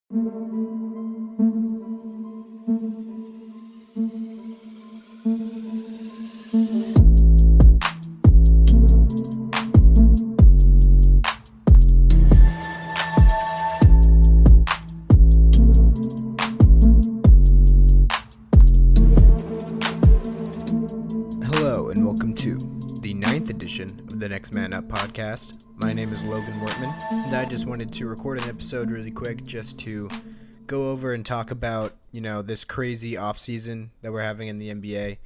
Hello and welcome to the 9th edition of the Next Man Up podcast. My name is Logan and I just wanted to record an episode really quick just to go over and talk about, this crazy offseason that we're having in the NBA.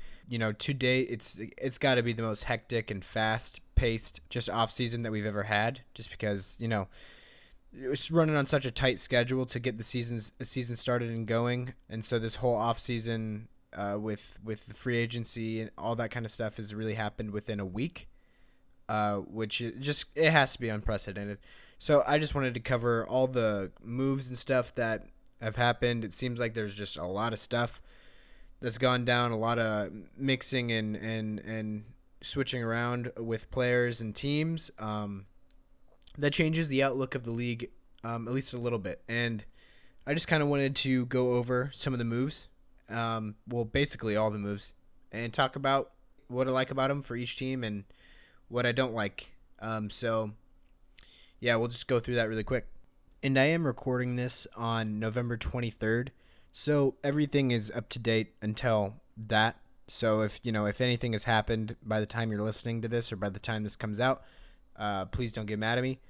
To date, it's got to be the most hectic and fast-paced just offseason that we've ever had, just because, it's running on such a tight schedule to get the season started and going. And so this whole offseason with the free agency and all that kind of stuff has really happened within a week, which it has to be unprecedented. So I just wanted to cover all the moves and stuff that have happened. It seems like there's just a lot of stuff that's gone down, a lot of mixing and switching around with players and teams that changes the outlook of the league at least a little bit. And I just kind of wanted to go over some of the moves, basically all the moves, and talk about what I like about them for each team and what I don't like. So we'll just go through that really quick. And I am recording this on November 23rd, so everything is up to date until that. So if anything has happened by the time you're listening to this or by the time this comes out, please don't get mad at me.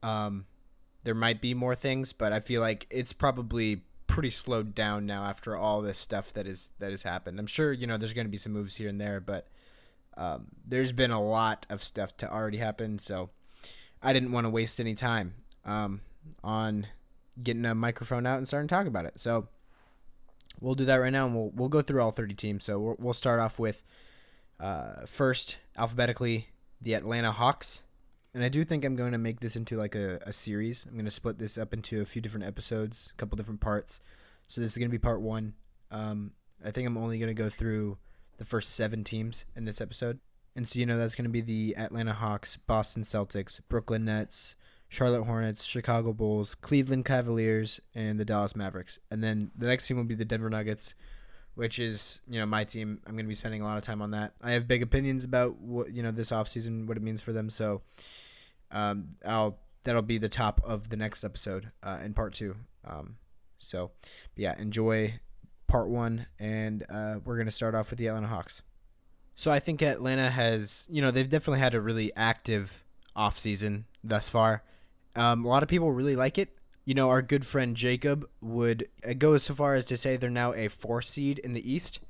There might be more things, but I feel like it's probably pretty slowed down now after all this stuff that has happened. I'm sure there's going to be some moves here and there, but there's been a lot of stuff to already happen, so I didn't want to waste any time on getting a microphone out and starting to talk about it. So we'll do that right now, and we'll go through all 30 teams. So we'll start off with first alphabetically the Atlanta Hawks. And I do think I'm going to make this into like a series. I'm going to split this up into a few different episodes, a couple different parts. So this is going to be part one. I think I'm only going to go through the first 7 teams in this episode. And so, that's going to be the Atlanta Hawks, Boston Celtics, Brooklyn Nets, Charlotte Hornets, Chicago Bulls, Cleveland Cavaliers, and the Dallas Mavericks. And then the next team will be the Denver Nuggets, which is, my team. I'm going to be spending a lot of time on that. I have big opinions about what, this offseason, what it means for them. So that'll be the top of the next episode in part 2. Enjoy part 1, and we're going to start off with the Atlanta Hawks. So I think Atlanta has, they've definitely had a really active offseason thus far. A lot of people really like it. Our good friend Jacob would go so far as to say they're now a 4 seed in the East.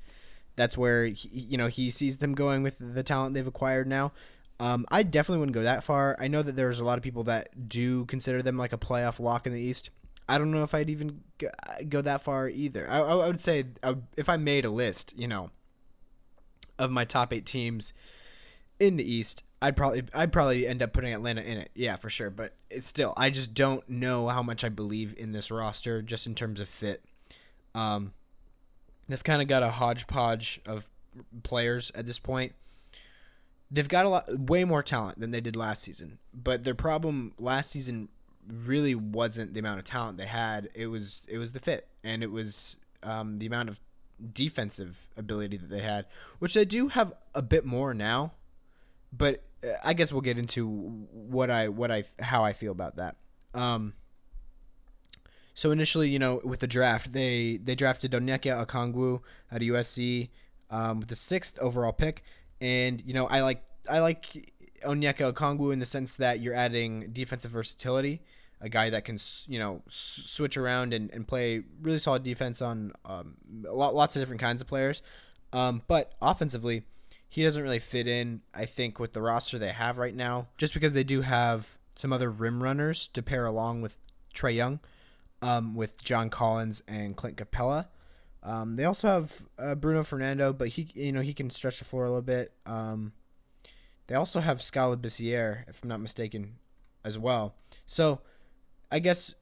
That's where he sees them going with the talent they've acquired now. I definitely wouldn't go that far. I know that there's a lot of people that do consider them like a playoff lock in the East. I don't know if I'd even go that far either. I would say if I made a list, of my top 8 teams in the East, I'd probably end up putting Atlanta in it. Yeah, for sure. But it's still, I just don't know how much I believe in this roster just in terms of fit. They've kind of got a hodgepodge of players at this point. They've got way more talent than they did last season. But their problem last season really wasn't the amount of talent they had. It was the fit, and it was the amount of defensive ability that they had, which they do have a bit more now. But I guess we'll get into how I feel about that. So initially, with the draft, they drafted Onyeka Okongwu out of USC with the 6th overall pick, and I like Onyeka Okongwu in the sense that you're adding defensive versatility, a guy that can switch around and play really solid defense on lots of different kinds of players, but offensively, he doesn't really fit in, I think, with the roster they have right now, just because they do have some other rim runners to pair along with Trae Young, with John Collins and Clint Capella. They also have Bruno Fernando, but he can stretch the floor a little bit. They also have Scala Bissiere, if I'm not mistaken, as well. So I guess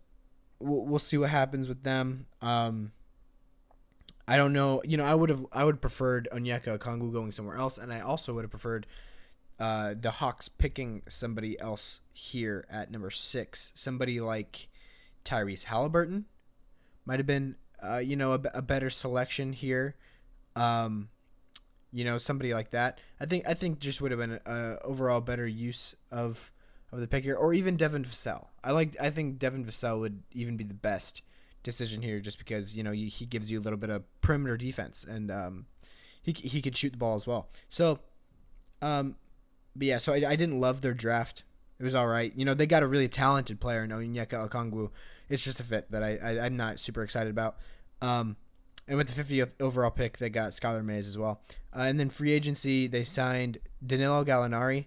we'll see what happens with them. I don't know. I would have preferred Onyeka Okongwu going somewhere else, and I also would have preferred the Hawks picking somebody else here at number 6, somebody like Tyrese Halliburton, might have been, a better selection here. Um, somebody like that. I think just would have been overall better use of the pick here, or even Devin Vassell. I think Devin Vassell would even be the best decision here, just because he gives you a little bit of perimeter defense, and he could shoot the ball as well. So, but yeah, so I didn't love their draft. It was all right. They got a really talented player in Onyeka Okongwu. It's just a fit that I'm not super excited about. And with the 50th overall pick, they got Skylar Mays as well. And then free agency, they signed Danilo Gallinari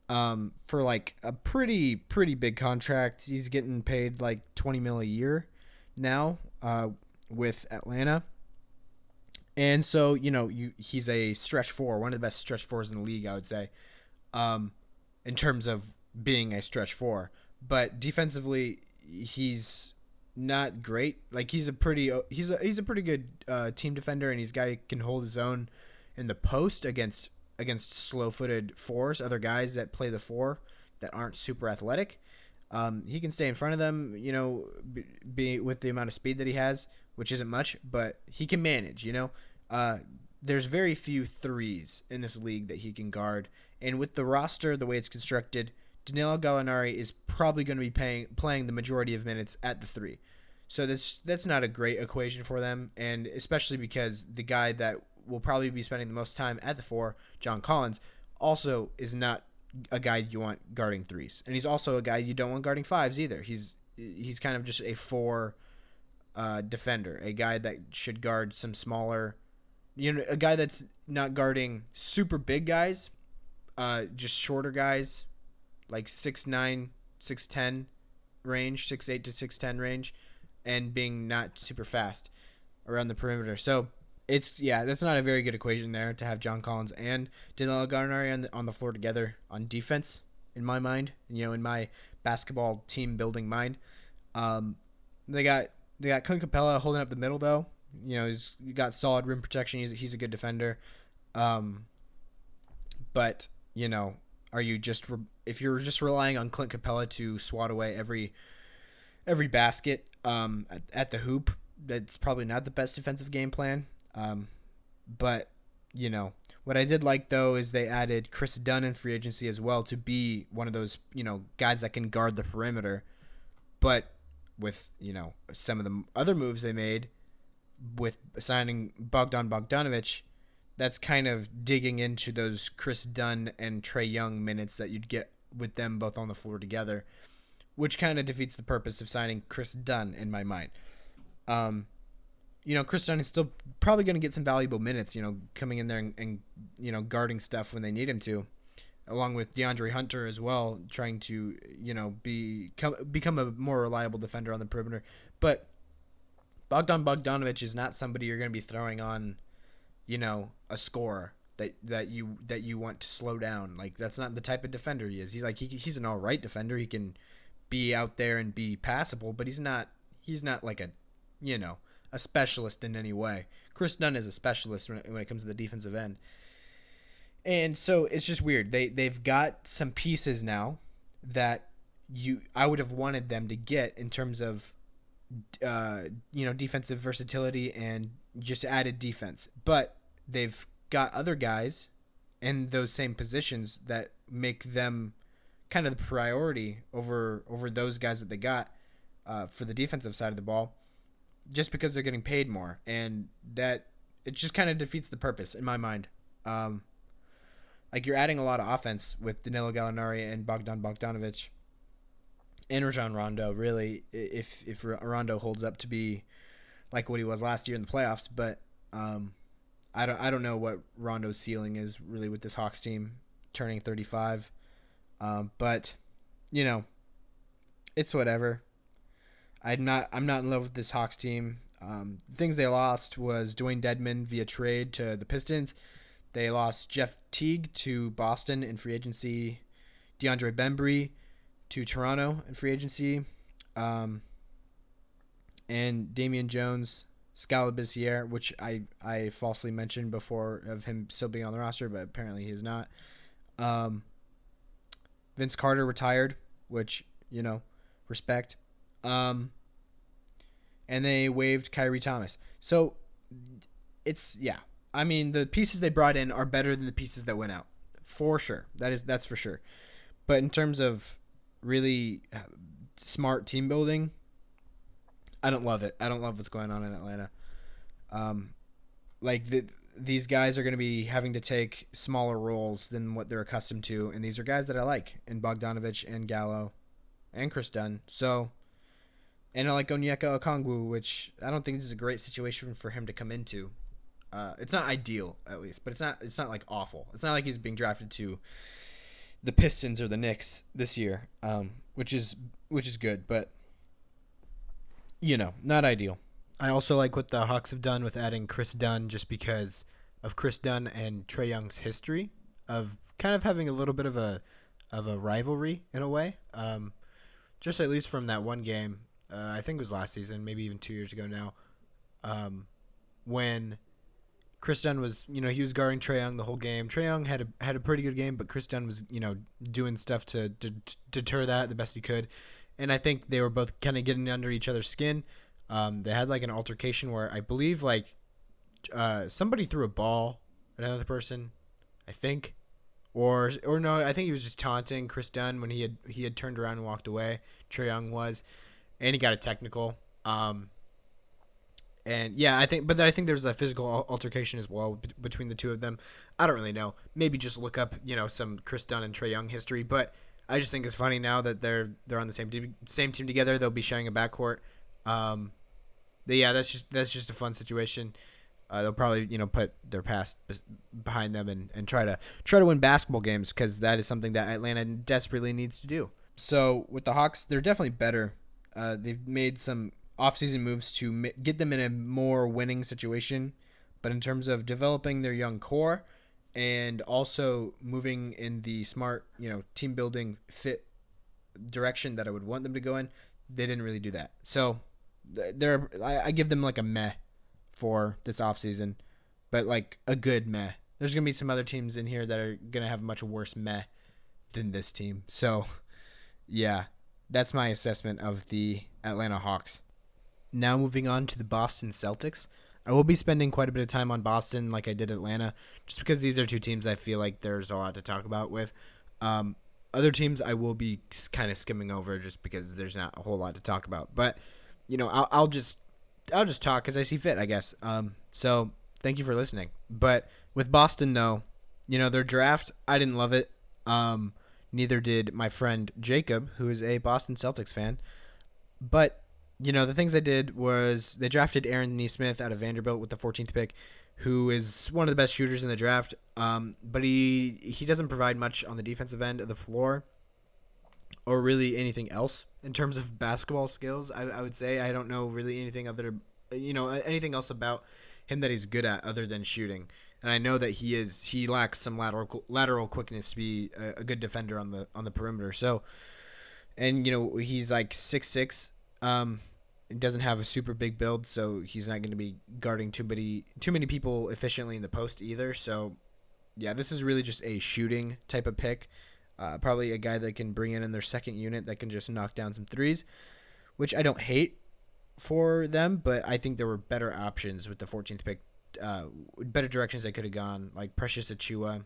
for like a pretty big contract. He's getting paid like $20 million a year now with Atlanta. And so, he's a stretch four, one of the best stretch fours in the league, I would say, in terms of being a stretch four. But defensively, he's not great. Like he's a pretty good team defender, and he's a guy who can hold his own in the post against slow-footed fours, other guys that play the four that aren't super athletic. He can stay in front of them, be with the amount of speed that he has, which isn't much, but he can manage. There's very few threes in this league that he can guard, and with the roster the way it's constructed, Danilo Gallinari is probably going to be playing the majority of minutes at the three. So that's not a great equation for them, and especially because the guy that will probably be spending the most time at the four, John Collins, also is not a guy you want guarding threes. And he's also a guy you don't want guarding fives either. He's kind of just a four defender, a guy that should guard some smaller, a guy that's not guarding super big guys, just shorter guys, like 6'9", 6'10 range, 6'8 to 6'10 range, and being not super fast around the perimeter. So that's not a very good equation there to have John Collins and Danilo Gallinari on the floor together on defense, in my mind. In my basketball team building mind. They got Clint Capella holding up the middle though. He's got solid rim protection. He's a good defender. But are you if you're just relying on Clint Capella to swat away every basket at the hoop, that's probably not the best defensive game plan. But what I did like though is they added Chris Dunn in free agency as well to be one of those guys that can guard the perimeter. But with some of the other moves they made with signing Bogdan Bogdanovic, that's kind of digging into those Chris Dunn and Trae Young minutes that you'd get with them both on the floor together, which kind of defeats the purpose of signing Chris Dunn in my mind. Chris Dunn is still probably going to get some valuable minutes, coming in there and guarding stuff when they need him to, along with DeAndre Hunter as well, trying to, become a more reliable defender on the perimeter. But Bogdan Bogdanovic is not somebody you're going to be throwing on, a scorer that you want to slow down. Like, that's not the type of defender he is. He's an all right defender. He can be out there and be passable, but he's not like a specialist in any way. Chris Dunn is a specialist when it comes to the defensive end. And so it's just weird. They've got some pieces now that I would have wanted them to get in terms of defensive versatility and just added defense. But they've got other guys in those same positions that make them kind of the priority over those guys that they got for the defensive side of the ball, just because they're getting paid more, and that it just kind of defeats the purpose in my mind. Like, you're adding a lot of offense with Danilo Gallinari and Bogdan Bogdanovic and Rajon Rondo, really, if Rondo holds up to be like what he was last year in the playoffs. But I don't know what Rondo's ceiling is really with this Hawks team turning 35. But it's whatever. I'm not in love with this Hawks team. Things they lost was Dwayne Dedmon via trade to the Pistons. They lost Jeff Teague to Boston in free agency, DeAndre Bembry to Toronto in free agency, and Damian Jones, Scalabissiere, which I falsely mentioned before of him still being on the roster, but apparently he's not. Vince Carter retired, which, respect. and they waived Kyrie Thomas. So it's I mean, the pieces they brought in are better than the pieces that went out, for sure. That's for sure. But in terms of really smart team building, I don't love it. I don't love what's going on in Atlanta. These guys are going to be having to take smaller roles than what they're accustomed to, and these are guys that I like, in Bogdanovich and Gallo and Chris Dunn. So, and I like Onyeka Okongwu, which I don't think this is a great situation for him to come into. It's not ideal, at least, but it's not like awful. It's not like he's being drafted to the Pistons or the Knicks this year, which is good, but not ideal. I also like what the Hawks have done with adding Chris Dunn, just because of Chris Dunn and Trae Young's history of kind of having a little bit of a rivalry in a way. Just at least from that one game, I think it was last season, maybe even 2 years ago now, when Chris Dunn was, he was guarding Trae Young the whole game. Trae Young had a pretty good game, but Chris Dunn was, doing stuff to deter that the best he could. And I think they were both kind of getting under each other's skin. They had like an altercation where I believe somebody threw a ball at another person, I think, or no, I think he was just taunting Chris Dunn when he had turned around and walked away. Trae Young was, and he got a technical. And yeah, I think there's a physical altercation as well between the two of them. I don't really know. Maybe just look up, some Chris Dunn and Trae Young history. But I just think it's funny now that they're on the same team together. They'll be sharing a backcourt. But yeah, that's just a fun situation. They'll probably put their past behind them and try to win basketball games, because that is something that Atlanta desperately needs to do. So with the Hawks, they're definitely better. They've made some offseason moves to get them in a more winning situation. But in terms of developing their young core and also moving in the smart, team building fit direction that I would want them to go in, they didn't really do that. So I give them like a meh for this offseason, but like a good meh. There's going to be some other teams in here that are going to have a much worse meh than this team. So yeah, that's my assessment of the Atlanta Hawks. Now moving on to the Boston Celtics. I will be spending quite a bit of time on Boston like I did Atlanta, just because these are two teams I feel like there's a lot to talk about with. Other teams I will be kind of skimming over just because there's not a whole lot to talk about. But, I'll just talk as I see fit, I guess. So thank you for listening. But with Boston, though, their draft, I didn't love it. Neither did my friend Jacob, who is a Boston Celtics fan. But the things they did was they drafted Aaron Nesmith out of Vanderbilt with the 14th pick, who is one of the best shooters in the draft. But he doesn't provide much on the defensive end of the floor or really anything else in terms of basketball skills. I would say I don't know really anything anything else about him that he's good at other than shooting. And I know that he lacks some lateral quickness to be a good defender on the perimeter. So, and he's like 6'6". He doesn't have a super big build, so he's not going to be guarding too many people efficiently in the post either. So, yeah, this is really just a shooting type of pick. Probably a guy that can bring in their second unit that can just knock down some threes, which I don't hate for them, but I think there were better options with the 14th pick, better directions they could have gone, like Precious Achiuwa,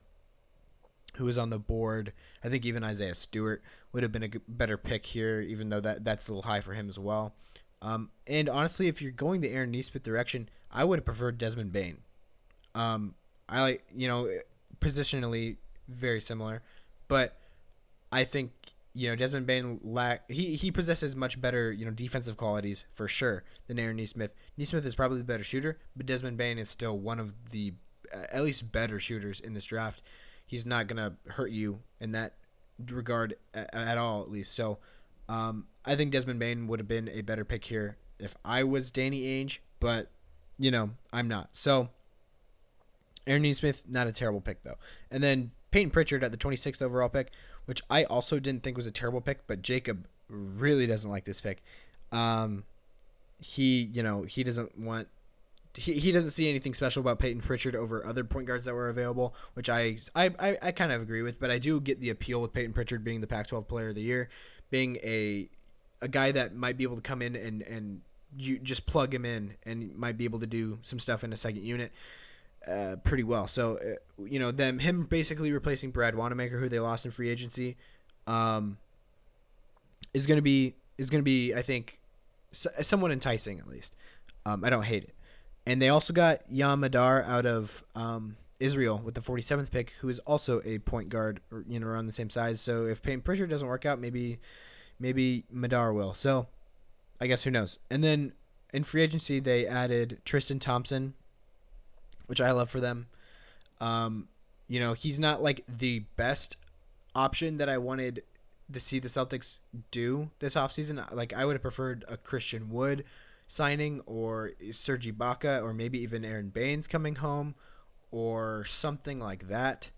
who was on the board. I think even Isaiah Stewart would have been a better pick here, even though that's a little high for him as well. And honestly, if you're going the Aaron Nesmith direction, I would have preferred Desmond Bane. I like, positionally very similar, but I think, Desmond Bane he possesses much better, defensive qualities for sure than Aaron Nesmith. Nesmith is probably the better shooter, but Desmond Bane is still one of the at least better shooters in this draft. He's not going to hurt you in that regard at all, at least. So, I think Desmond Bane would have been a better pick here if I was Danny Ainge, but, I'm not. So, Aaron Nesmith, not a terrible pick, though. And then Peyton Pritchard at the 26th overall pick, which I also didn't think was a terrible pick, but Jacob really doesn't like this pick. He doesn't want... He doesn't see anything special about Peyton Pritchard over other point guards that were available, which I kind of agree with, but I do get the appeal with Peyton Pritchard being the Pac-12 Player of the Year, being a guy that might be able to come in and you just plug him in and might be able to do some stuff in a second unit pretty well. So him basically replacing Brad Wanamaker, who they lost in free agency, is going to be I think somewhat enticing at least. I don't hate it. And they also got Yam Madar out of Israel with the 47th pick, who is also a point guard, or, around the same size. So if Peyton Pritchard doesn't work out, maybe Madar will. So I guess who knows. And then in free agency, they added Tristan Thompson, which I love for them. He's not like the best option that I wanted to see the Celtics do this offseason. Like, I would have preferred a Christian Wood signing, or Serge Ibaka, or maybe even Aaron Baines coming home, or something like that.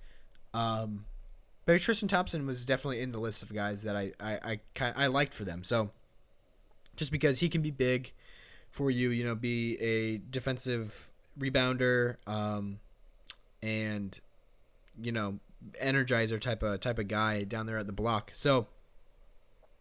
But Tristan Thompson was definitely in the list of guys that I liked for them. So just because he can be big for you, be a defensive rebounder, and energizer type of guy down there at the block. So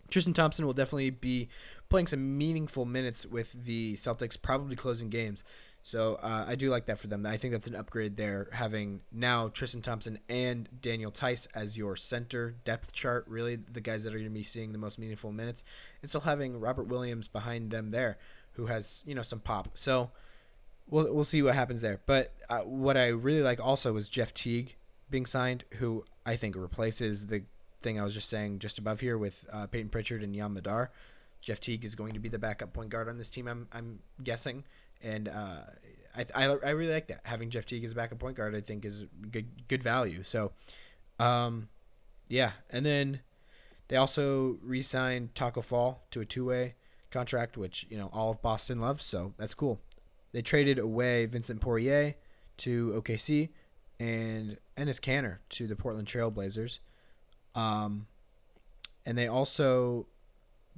Tristan Thompson will definitely be playing some meaningful minutes with the Celtics, probably closing games. So I do like that for them. I think that's an upgrade there, having now Tristan Thompson and Daniel Tice as your center depth chart, really the guys that are going to be seeing the most meaningful minutes, and still having Robert Williams behind them there, who has some pop. So we'll see what happens there. But what I really like also was Jeff Teague being signed, who I think replaces the thing I was just saying just above here with Peyton Pritchard and Yam Madar. Jeff Teague is going to be the backup point guard on this team, I'm guessing. And I really like that. Having Jeff Teague as a backup point guard, I think, is good value. So, yeah. And then they also re-signed Taco Fall to a 2-way contract, which, all of Boston loves. So that's cool. They traded away Vincent Poirier to OKC and Enes Kanter to the Portland Trail Blazers. And they also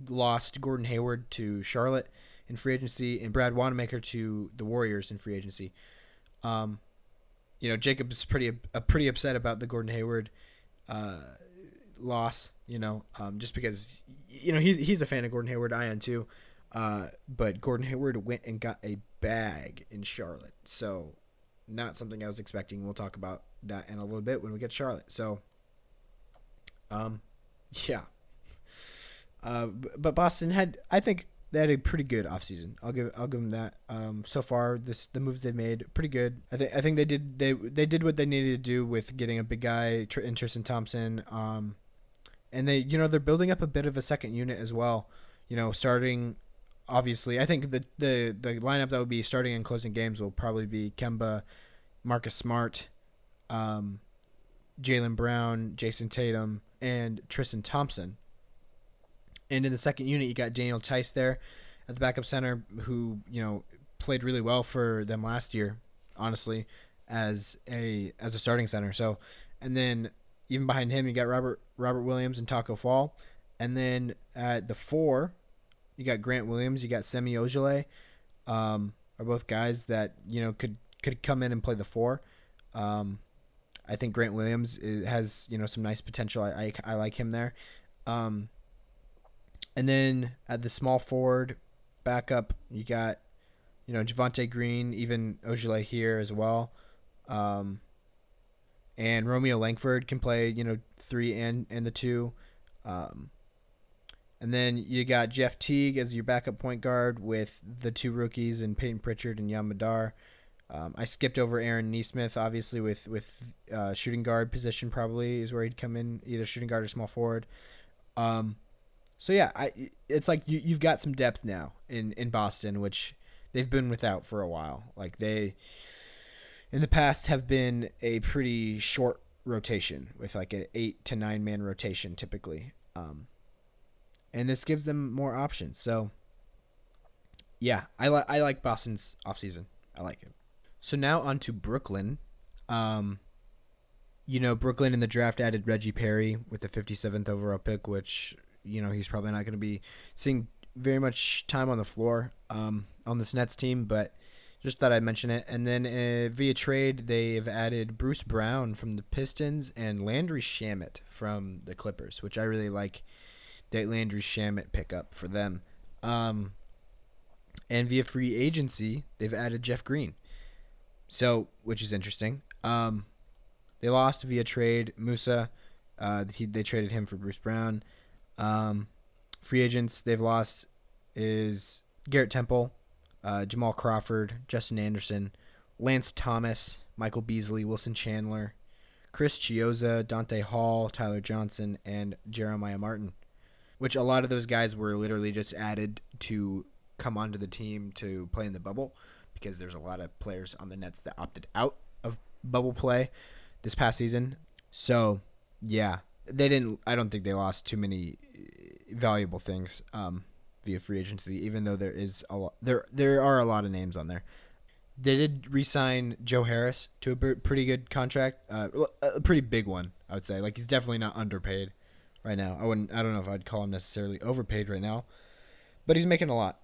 lost Gordon Hayward to Charlotte in free agency, and Brad Wanamaker to the Warriors in free agency. Jacob is pretty upset about the Gordon Hayward loss. Just because he's a fan of Gordon Hayward. I am too. But Gordon Hayward went and got a bag in Charlotte, so not something I was expecting. We'll talk about that in a little bit when we get to Charlotte. So, yeah. But Boston I think they had a pretty good offseason. I'll give them that. So far, the moves they made pretty good. I think they did what they needed to do with getting a big guy in Tristan Thompson. And they they're building up a bit of a second unit as well. Starting obviously, I think the lineup that would be starting and closing games will probably be Kemba, Marcus Smart, Jaylen Brown, Jason Tatum, and Tristan Thompson. And in the second unit, you got Daniel Tice there at the backup center, who played really well for them last year, honestly, as a starting center. So, and then even behind him, you got Robert Williams and Taco Fall, and then at the 4, you got Grant Williams, you got Semi Ojeleye, are both guys that could come in and play the 4. I think Grant Williams has some nice potential. I like him there. And then at the small forward backup, you got, Javonte Green, even Ojeleye here as well. And Romeo Langford can play, 3 and the 2. And then you got Jeff Teague as your backup point guard with the 2 rookies and Peyton Pritchard and Yam Madar. I skipped over Aaron Nesmith, obviously, with shooting guard position probably is where he'd come in, either shooting guard or small forward. So yeah, it's like you've got some depth now in Boston, which they've been without for a while. Like, they in the past have been a pretty short rotation with like an 8 to 9 man rotation typically, and this gives them more options. So yeah, I like Boston's offseason. I like it. So now on to Brooklyn. Brooklyn in the draft added Reggie Perry with the 57th overall pick, which he's probably not going to be seeing very much time on the floor on this Nets team, but just thought I'd mention it. And then via trade, they've added Bruce Brown from the Pistons and Landry Shamet from the Clippers, which I really like that Landry Shamet pickup for them. And via free agency, they've added Jeff Green. So, which is interesting. They lost via trade Musa. They traded him for Bruce Brown. Free agents they've lost is Garrett Temple, Jamal Crawford, Justin Anderson, Lance Thomas, Michael Beasley, Wilson Chandler, Chris Chiozza, Dante Hall, Tyler Johnson, and Jeremiah Martin, which a lot of those guys were literally just added to come onto the team to play in the bubble because there's a lot of players on the Nets that opted out of bubble play this past season. So, yeah, I don't think they lost too many valuable things via free agency, even though there are a lot of names on there. They did re-sign Joe Harris to a pretty good contract, a pretty big one, I would say. Like, he's definitely not underpaid right now. I don't know if I'd call him necessarily overpaid right now, but he's making a lot.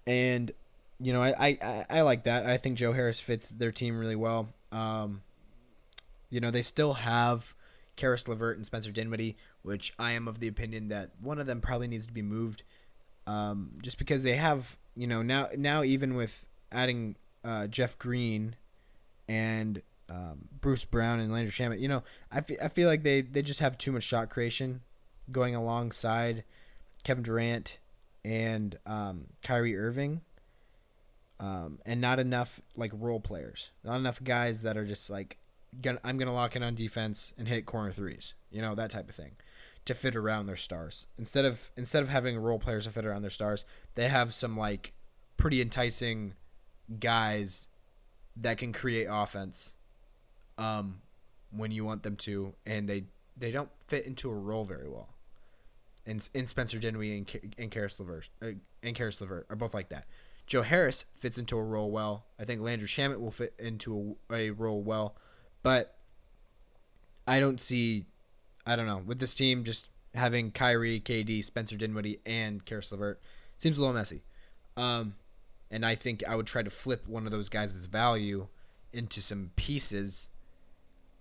And you know, I like that. I think Joe Harris fits their team really well. You know, they still have Karis LeVert and Spencer Dinwiddie, which I am of the opinion that one of them probably needs to be moved. Just because they have, you know, now even with adding Jeff Green and Bruce Brown and Landry Shamet, you know, I feel like they just have too much shot creation going alongside Kevin Durant and Kyrie Irving, and not enough like role players, not enough guys that are just like, I'm gonna lock in on defense and hit corner threes, you know, that type of thing, to fit around their stars. Instead of having role players to fit around their stars, they have some like pretty enticing guys that can create offense when you want them to, and they don't fit into a role very well. And in Spencer Dinwiddie and Karis LeVert are both like that. Joe Harris fits into a role well. I think Landry Shamet will fit into a role well, but I don't know, with this team just having Kyrie, KD, Spencer Dinwiddie, and Karis LeVert seems a little messy. And I think I would try to flip one of those guys' value into some pieces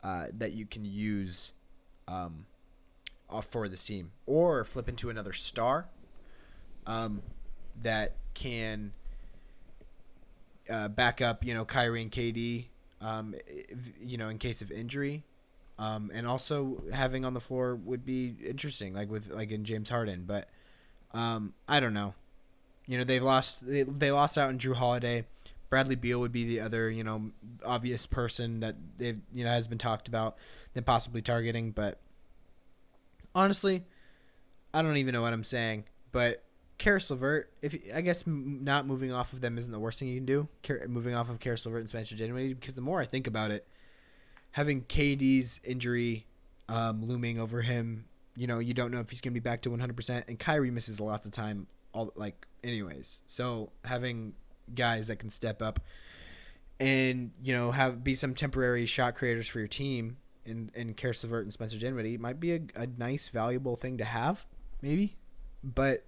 that you can use for the team, or flip into another star that can back up, you know, Kyrie and KD, you know, in case of injury. And also having on the floor would be interesting, like in James Harden. But I don't know. You know, they lost out on Drew Holiday. Bradley Beal would be the other, you know, obvious person that they've, you know, has been talked about, then possibly targeting. But honestly, I don't even know what I'm saying. But Karis LeVert, I guess not moving off of them isn't the worst thing you can do. Moving off of Karis LeVert and Spencer Dinwiddie, because the more I think about it, having KD's injury looming over him, you know, you don't know if he's going to be back to 100%, and Kyrie misses a lot of the time, anyways. So having guys that can step up and, you know, be some temporary shot creators for your team in Karis LeVert and Spencer Dinwiddie might be a nice, valuable thing to have, maybe. But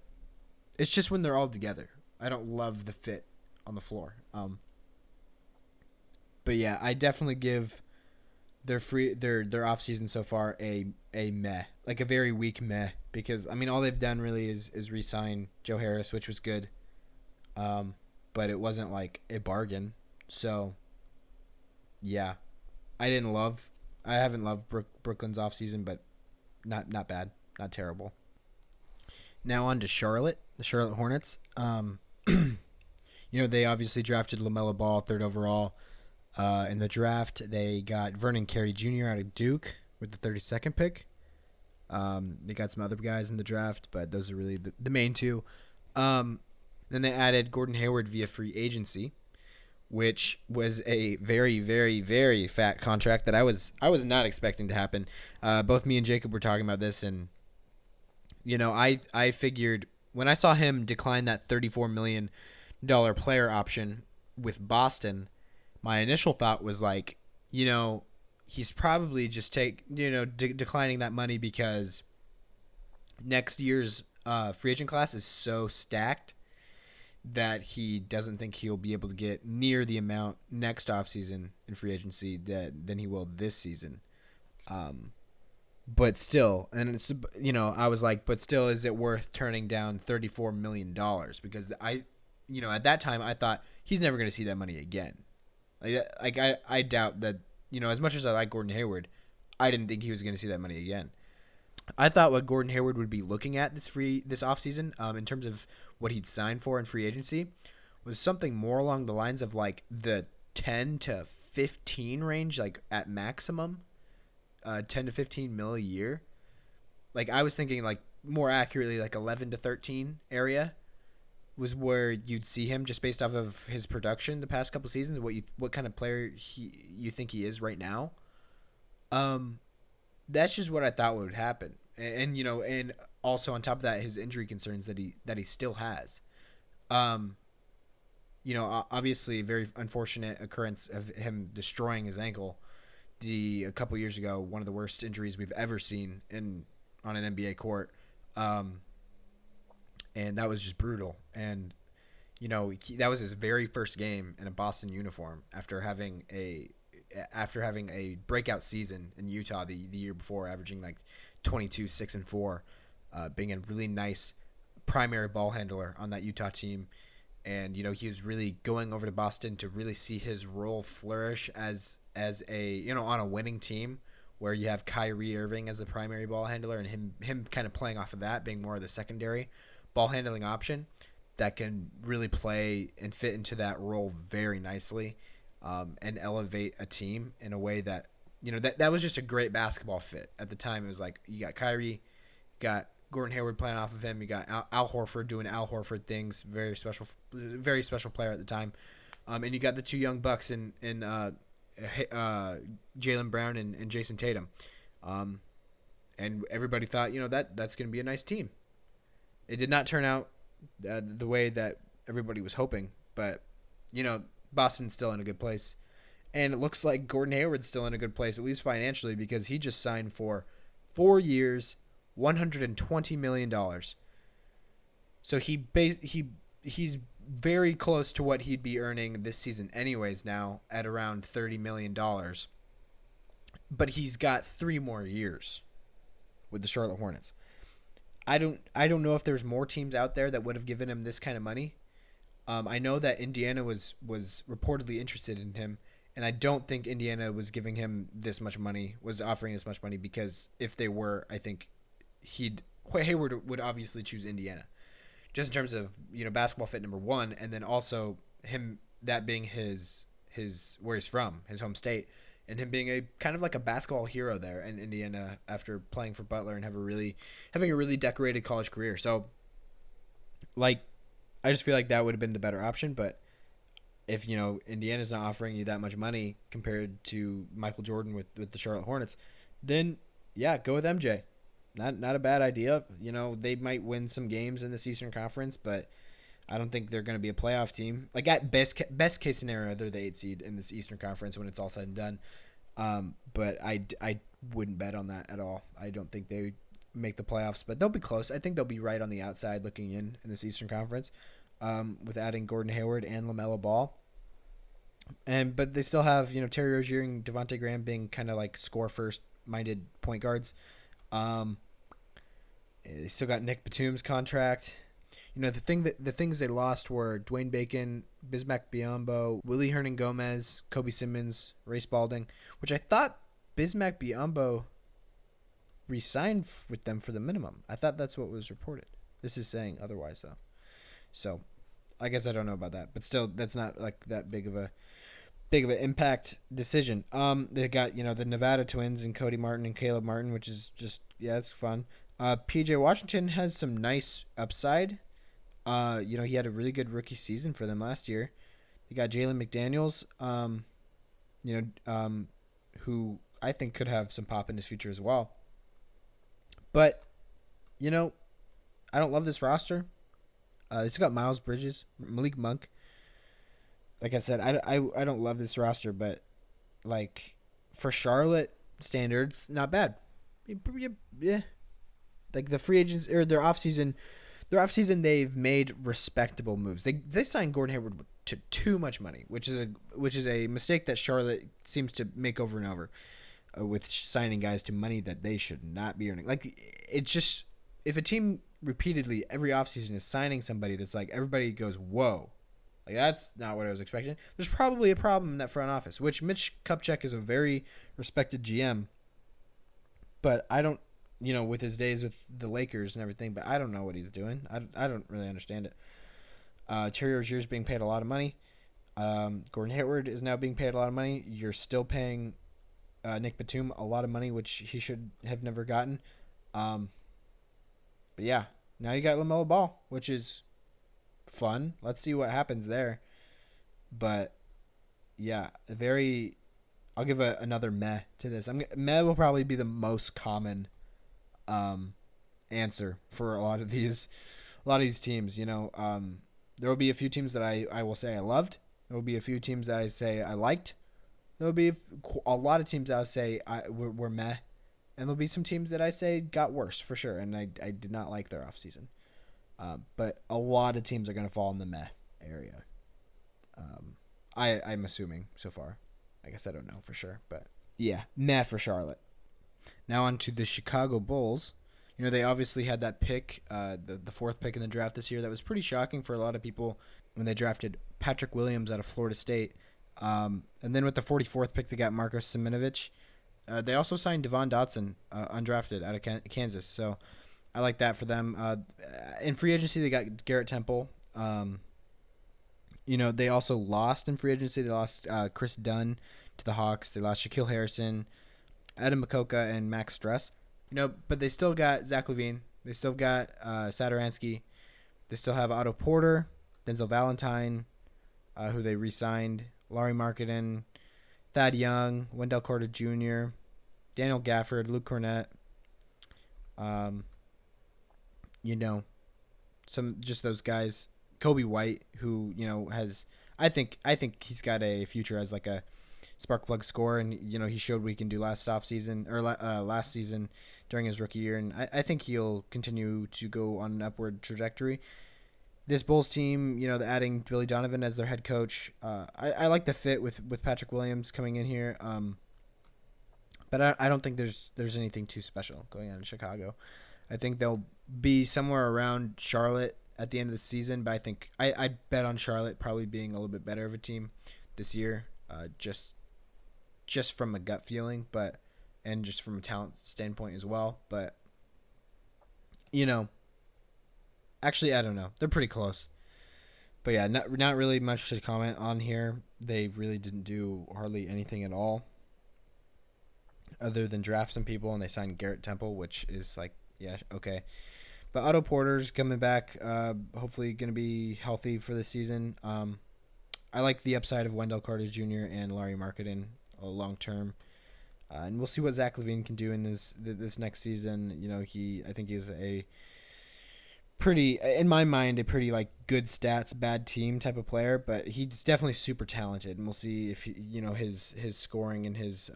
it's just when they're all together. I don't love the fit on the floor. But yeah, I definitely give their offseason so far a meh, like a very weak meh, because I mean all they've done really is re-sign Joe Harris, which was good, but it wasn't like a bargain. So yeah, I haven't loved Brooklyn's offseason, but not bad, not terrible. Now on to Charlotte, the Charlotte Hornets. You know, they obviously drafted LaMelo Ball 3rd overall. In the draft, they got Vernon Carey Jr. out of Duke with the 32nd pick. They got some other guys in the draft, but those are really the main two. Then they added Gordon Hayward via free agency, which was a very, very, very fat contract that I was not expecting to happen. Both me and Jacob were talking about this, and you know, I figured when I saw him decline that $34 million player option with Boston, my initial thought was like, you know, he's probably just declining that money because next year's free agent class is so stacked that he doesn't think he'll be able to get near the amount next offseason in free agency than he will this season. But still, and it's, you know, I was like, but still, is it worth turning down $34 million? Because at that time I thought he's never going to see that money again. I doubt that, as much as I like Gordon Hayward, I didn't think he was going to see that money again. I thought what Gordon Hayward would be looking at this offseason, in terms of what he'd signed for in free agency, was something more along the lines of like the 10 to 15 range, like at maximum, 10 to 15 mil a year. Like I was thinking like more accurately like 11 to 13 area was where you'd see him just based off of his production the past couple seasons, what kind of player you think he is right now. That's just what I thought would happen. And and also on top of that, his injury concerns that he still has. Obviously a very unfortunate occurrence of him destroying his ankle a couple years ago, one of the worst injuries we've ever seen on an NBA court. And that was just brutal. And that was his very first game in a Boston uniform after having a breakout season in Utah the year before, averaging like 22, 6 and 4, being a really nice primary ball handler on that Utah team. And he was really going over to Boston to really see his role flourish as a on a winning team where you have Kyrie Irving as the primary ball handler and him kind of playing off of that, being more of the secondary ball handling option that can really play and fit into that role very nicely, and elevate a team in a way that that was just a great basketball fit at the time. It was like you got Kyrie, you got Gordon Hayward playing off of him, you got Al Horford doing Al Horford things, very special player at the time, and you got the two young bucks in Jaylen Brown and Jason Tatum, and everybody thought that's going to be a nice team. It did not turn out the way that everybody was hoping, but Boston's still in a good place. And it looks like Gordon Hayward's still in a good place, at least financially, because he just signed for 4 years, $120 million. So he's very close to what he'd be earning this season anyways now at around $30 million. But he's got 3 more years with the Charlotte Hornets. I don't know if there's more teams out there that would have given him this kind of money. I know that Indiana was reportedly interested in him, and I don't think Indiana was giving him this much money, was offering this much money, because if they were, I think Hayward would obviously choose Indiana, just in terms of basketball fit number one, and then also him that being his where he's from, his home state, and him being a kind of like a basketball hero there in Indiana after playing for Butler and having a really decorated college career. So, like, I just feel like that would have been the better option. But if Indiana's not offering you that much money compared to Michael Jordan with the Charlotte Hornets, then yeah, go with MJ. Not a bad idea. They might win some games in this Eastern Conference, but I don't think they're going to be a playoff team. Like at best case scenario, they're the 8 seed in this Eastern Conference when it's all said and done. But I wouldn't bet on that at all. I don't think they make the playoffs, but they'll be close. I think they'll be right on the outside looking in this Eastern Conference, with adding Gordon Hayward and LaMelo Ball. But they still have Terry Rozier and Devontae Graham being kind of like score first minded point guards. They still got Nick Batum's contract. The things they lost were Dwayne Bacon, Bismack Biyombo, Willie Hernan-Gomez, Kobe Simmons, Ray Spalding, which I thought Bismack Biyombo re-signed with them for the minimum. I thought that's what was reported. This is saying otherwise, though. So I guess I don't know about that, but still, that's not like that big of an impact decision. They got the Nevada twins and Cody Martin and Caleb Martin, which is just it's fun. PJ Washington has some nice upside. He had a really good rookie season for them last year. They got Jalen McDaniels, who I think could have some pop in his future as well. But, I don't love this roster. They still got Miles Bridges, Malik Monk. Like I said, I don't love this roster, but like for Charlotte standards, not bad. Yeah. Like the free agents or their offseason, they've made respectable moves. They signed Gordon Hayward to too much money, which is a mistake that Charlotte seems to make over and over, with signing guys to money that they should not be earning. Like it's just, if a team repeatedly every offseason is signing somebody that's like everybody goes, whoa, Like, that's not what I was expecting. There's probably a problem in that front office, which Mitch Kupchak is a very respected GM, but I don't, with his days with the Lakers and everything, but I don't know what he's doing. I don't really understand it. Terry Rozier's being paid a lot of money. Gordon Hayward is now being paid a lot of money. You're still paying Nick Batum a lot of money, which he should have never gotten. But yeah, now you got LaMelo Ball, which is fun. Let's see what happens there. But yeah, I'll give another meh to this. Meh will probably be the most common answer for a lot of these teams. There will be a few teams that I will say I loved. There will be a few teams that I say I liked. There will be a lot of teams that I say were meh. And there'll be some teams that I say got worse for sure. And I did not like their offseason. But a lot of teams are going to fall in the meh area. I'm assuming so far. I guess I don't know for sure. But yeah, meh for Charlotte. Now on to the Chicago Bulls. They obviously had that pick, the fourth pick in the draft this year. That was pretty shocking for a lot of people when they drafted Patrick Williams out of Florida State. And then with the 44th pick, they got Marcos Simonovic. They also signed Devon Dotson, undrafted, out of Kansas. So I like that for them. In free agency, they got Garrett Temple. They also lost in free agency. They lost Chris Dunn to the Hawks. They lost Shaquille Harrison, Adam Makoka, and Max Struss. But they still got Zach LaVine. They still got Satoransky. They still have Otto Porter, Denzel Valentine, who they re-signed, Larry Marketing, Thad Young, Wendell Carter Jr., Daniel Gafford, Luke Cornett. Just those guys. Kobe White, who has, I think he's got a future as like a spark plug scorer, and he showed what he can do last season during his rookie year, and I think he'll continue to go on an upward trajectory. This Bulls team, adding Billy Donovan as their head coach, I like the fit with Patrick Williams coming in here, but I don't think there's anything too special going on in Chicago. I think they'll be somewhere around Charlotte at the end of the season, but I think I'd bet on Charlotte probably being a little bit better of a team this year, just from a gut feeling, and just from a talent standpoint as well. But actually, I don't know. They're pretty close. But yeah, not really much to comment on here. They really didn't do hardly anything at all, other than draft some people, and they signed Garrett Temple, which is like, yeah, okay. But Otto Porter's coming back, hopefully going to be healthy for this season. I like the upside of Wendell Carter Jr. and Larry Marketing long term. And we'll see what Zach LaVine can do in this next season. I think he's a pretty, in my mind, a pretty like good stats, bad team type of player, but he's definitely super talented, and we'll see if his scoring and his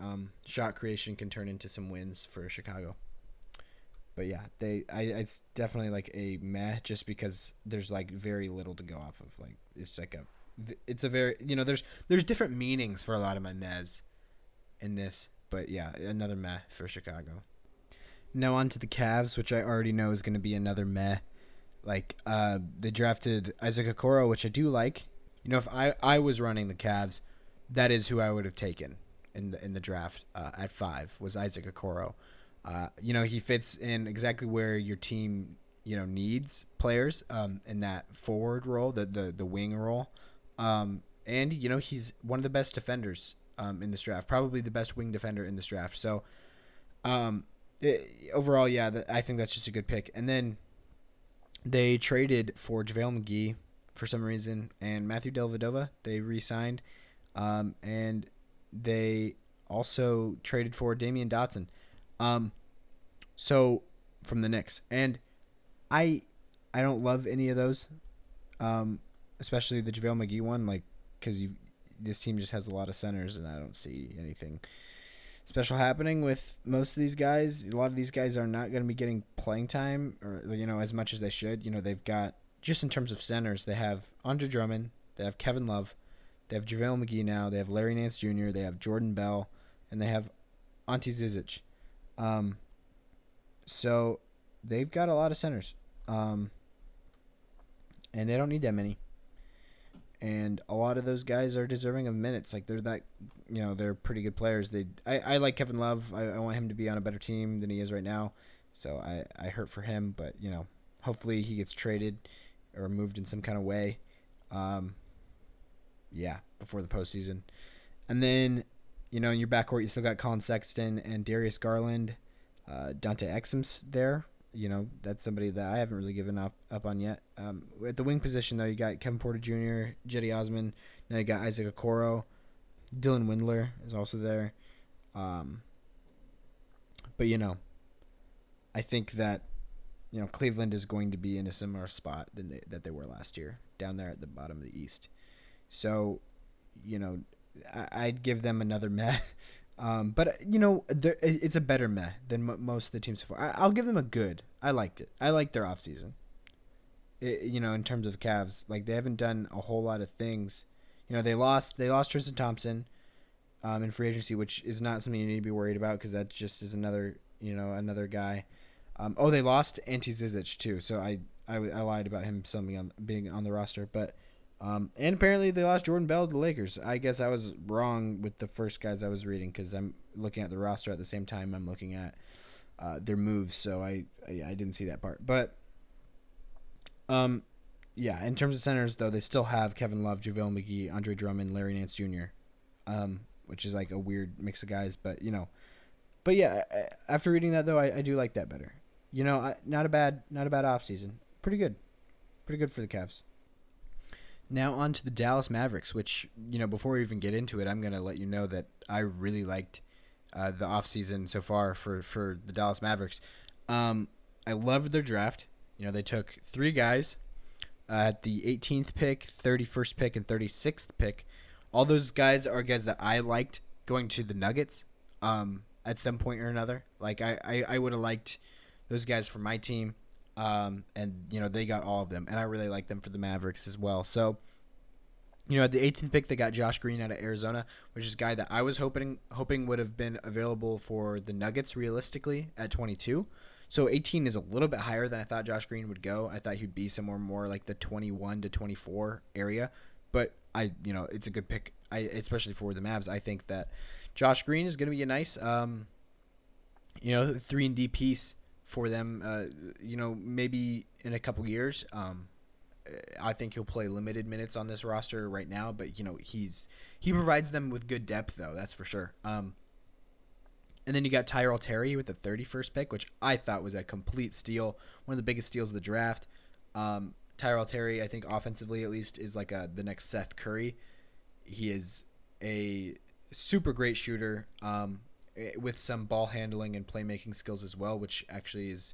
shot creation can turn into some wins for Chicago. But yeah, it's definitely like a meh, just because there's like very little to go off of. Like it's a very there's different meanings for a lot of my mehs in this, but yeah, another meh for Chicago. Now on to the Cavs, which I already know is going to be another meh. Like they drafted Isaac Okoro, which I do like. If I was running the Cavs, that is who I would have taken in the draft at 5 was Isaac Okoro. He fits in exactly where your team, needs players in that forward role, the wing role. And, he's one of the best defenders in this draft, probably the best wing defender in this draft. So overall, yeah, I think that's just a good pick. And then they traded for JaVale McGee for some reason, and Matthew Dellavedova they re-signed. And they also traded for Damian Dotson. So from the Knicks, and I don't love any of those, especially the JaVale McGee one, like, because this team just has a lot of centers, and I don't see anything special happening with most of these guys. A lot of these guys are not going to be getting playing time, or as much as they should. They've got, just in terms of centers, they have Andre Drummond, they have Kevin Love, they have JaVale McGee now, they have Larry Nance Jr., they have Jordan Bell, and they have Ante Zizic. So they've got a lot of centers, and they don't need that many. and a lot of those guys are deserving of minutes. Like they're pretty good players. I like Kevin Love. I want him to be on a better team than he is right now. So I hurt for him, but hopefully he gets traded or moved in some kind of way. Before the postseason. And then, in your backcourt, you still got Colin Sexton and Darius Garland. Dante Exum's there. That's somebody that I haven't really given up on yet. At the wing position, though, you got Kevin Porter Jr., Jetty Osman. Now you got Isaac Okoro. Dylan Windler is also there. But, I think that, Cleveland is going to be in a similar spot that they were last year, down there at the bottom of the East. So, I'd give them another meh. But, it's a better meh than most of the teams so far. I'll give them a good. I liked it. I liked their offseason. In terms of Cavs, like they haven't done a whole lot of things. They lost Tristan Thompson in free agency, which is not something you need to be worried about because that just is another guy. They lost Ante Zizic too, so I lied about him being on the roster, but and apparently they lost Jordan Bell to the Lakers. I guess I was wrong with the first guys I was reading because I'm looking at the roster at the same time I'm looking at their moves, so I didn't see that part. But in terms of centers though, they still have Kevin Love, JaVale McGee, Andre Drummond, Larry Nance Jr., which is like a weird mix of guys, but But yeah, after reading that though, I do like that better. Not a bad offseason. Pretty good for the Cavs. Now on to the Dallas Mavericks, which before we even get into it, I'm gonna let you know that I really liked the offseason so far for the Dallas Mavericks. I loved their draft. They took 3 guys at the 18th pick, 31st pick, and 36th pick. All those guys are guys that I liked going to the Nuggets. At some point or another. Like I would have liked those guys for my team. And they got all of them, and I really like them for the Mavericks as well. So, at the 18th pick, they got Josh Green out of Arizona, which is a guy that I was hoping would have been available for the Nuggets realistically at 22. So 18 is a little bit higher than I thought Josh Green would go. I thought he'd be somewhere more like the 21 to 24 area, but it's a good pick. Especially for the Mavs, I think that Josh Green is going to be a nice 3-and-D piece for them, maybe in a couple years. I think he'll play limited minutes on this roster right now, but he provides them with good depth though, that's for sure. And then you got Tyrell Terry with the 31st pick, which I thought was a complete steal, one of the biggest steals of the draft. Tyrell Terry, I think offensively at least, is like the next Seth Curry. He is a super great shooter with some ball handling and playmaking skills as well, which actually is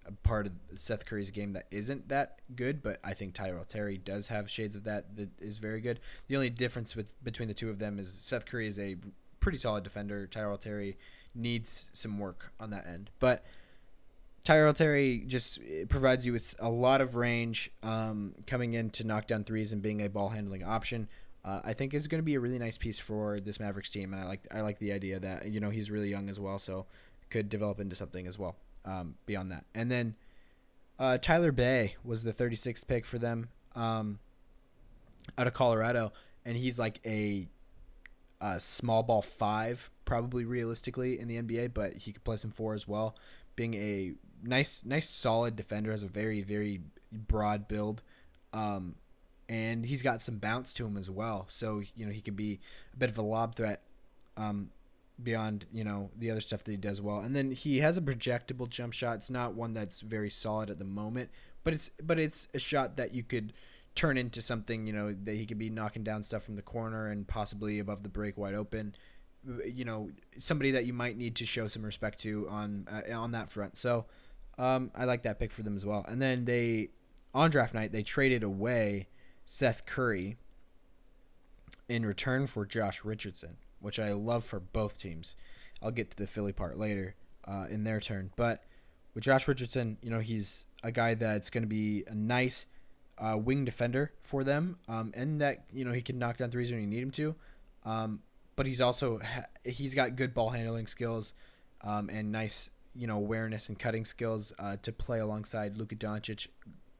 a part of Seth Curry's game that isn't that good, but I think Tyrell Terry does have shades of that is very good. The only difference between the two of them is Seth Curry is a pretty solid defender. Tyrell Terry needs some work on that end. But Tyrell Terry just provides you with a lot of range coming in to knock down threes and being a ball handling option. I think is going to be a really nice piece for this Mavericks team, and I like the idea that he's really young as well, so could develop into something as well beyond that. And then Tyler Bay was the 36th pick for them out of Colorado, and he's like a small ball 5 probably realistically in the NBA, but he could play some 4 as well. Being a nice solid defender, has a very very broad build. And he's got some bounce to him as well. So, he can be a bit of a lob threat beyond, the other stuff that he does well. And then he has a projectable jump shot. It's not one that's very solid at the moment, but it's a shot that you could turn into something, that he could be knocking down stuff from the corner and possibly above the break wide open. Somebody that you might need to show some respect to on that front. So I like that pick for them as well. And then on draft night, they traded away Seth Curry in return for Josh Richardson, which I love for both teams. I'll get to the Philly part later in their turn. But with Josh Richardson, he's a guy that's going to be a nice wing defender for them, and that, he can knock down threes when you need him to. But he's also he's got good ball handling skills and nice, awareness and cutting skills to play alongside Luka Doncic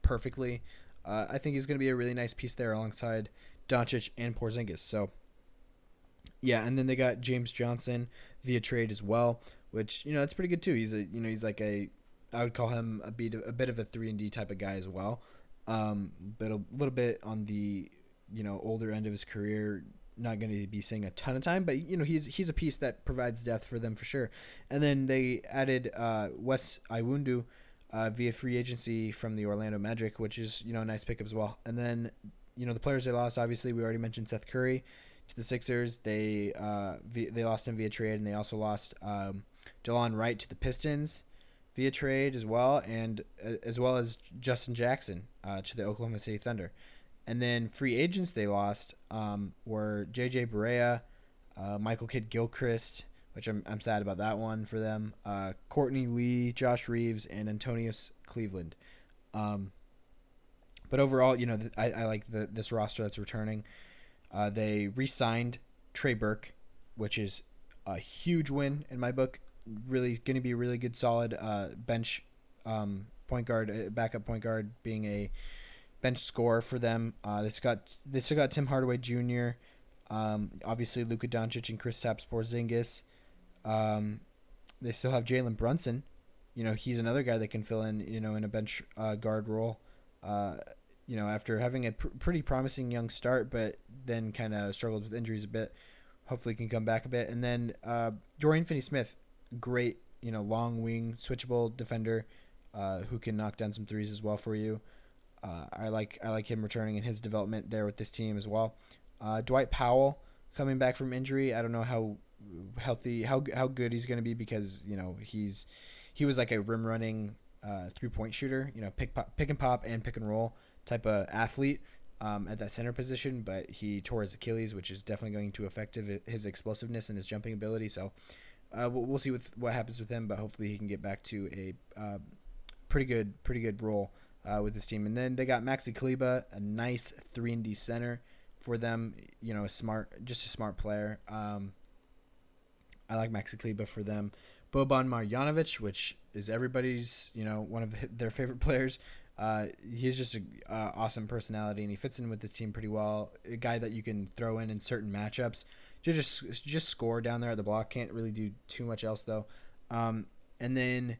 perfectly. I think he's going to be a really nice piece there alongside Doncic and Porzingis. So, yeah, and then they got James Johnson via trade as well, which that's pretty good too. He's like I would call him a bit of a 3-and-D type of guy as well, but a little bit on the older end of his career. Not going to be seeing a ton of time, but he's a piece that provides depth for them for sure. And then they added Wes Iwundu via free agency from the Orlando Magic, which is a nice pickup as well. And then the players they lost, obviously we already mentioned Seth Curry to the Sixers. They lost him via trade, and they also lost DeLon Wright to the Pistons via trade as well, and as well as Justin Jackson to the Oklahoma City Thunder. And then free agents they lost were J.J. Barea, Michael Kidd-Gilchrist, which I'm sad about that one for them, Courtney Lee, Josh Reeves, and Antonius Cleveland. But overall, I like this roster that's returning. They re-signed Trey Burke, which is a huge win in my book. Really going to be a really good, solid bench point guard, backup point guard, being a bench scorer for them. They still got Tim Hardaway Jr., obviously Luka Doncic and Kristaps Porzingis. They still have Jalen Brunson. He's another guy that can fill in, in a bench guard role. After having a pretty promising young start, but then kind of struggled with injuries a bit. Hopefully can come back a bit. And then Dorian Finney-Smith, great, long wing, switchable defender who can knock down some threes as well for you. I like him returning in his development there with this team as well. Dwight Powell coming back from injury. I don't know how healthy, how good he's going to be, because he was like a rim running 3-point shooter, pick and pop and pick and roll type of athlete at that center position, but he tore his Achilles, which is definitely going to affect his explosiveness and his jumping ability. So we'll see what happens with him, but hopefully he can get back to a pretty good role with this team. And then they got Maxi Kleber, a nice 3-and-D center for them. A smart player. I like Maxi Kleber for them. Boban Marjanovic, which is everybody's, one of their favorite players. He's just an awesome personality, and he fits in with this team pretty well. A guy that you can throw in certain matchups. Just score down there at the block. Can't really do too much else, though. And then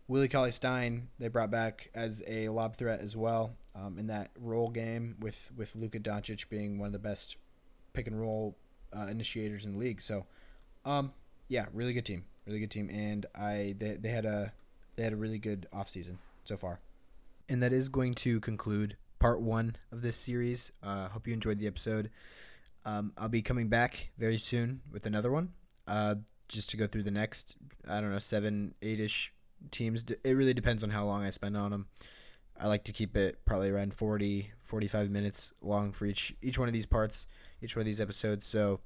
Willie Cauley-Stein, they brought back as a lob threat as well in that roll game, with Luka Doncic being one of the best pick and roll initiators in the league. So, yeah, really good team, and they had a really good offseason so far. And that is going to conclude part 1 of this series. Hope you enjoyed the episode. I'll be coming back very soon with another one, just to go through the next, 7, 8-ish teams. It really depends on how long I spend on them. I like to keep it probably around 40, 45 minutes long for each one of these parts, each one of these episodes. So,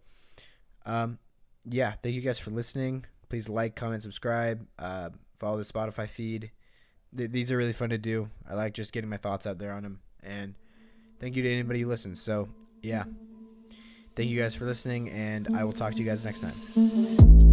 yeah, thank you guys for listening. Please like, comment, subscribe, follow the Spotify feed. These are really fun to do. I like just getting my thoughts out there on them. And thank you to anybody who listens. So, yeah. Thank you guys for listening, and I will talk to you guys next time.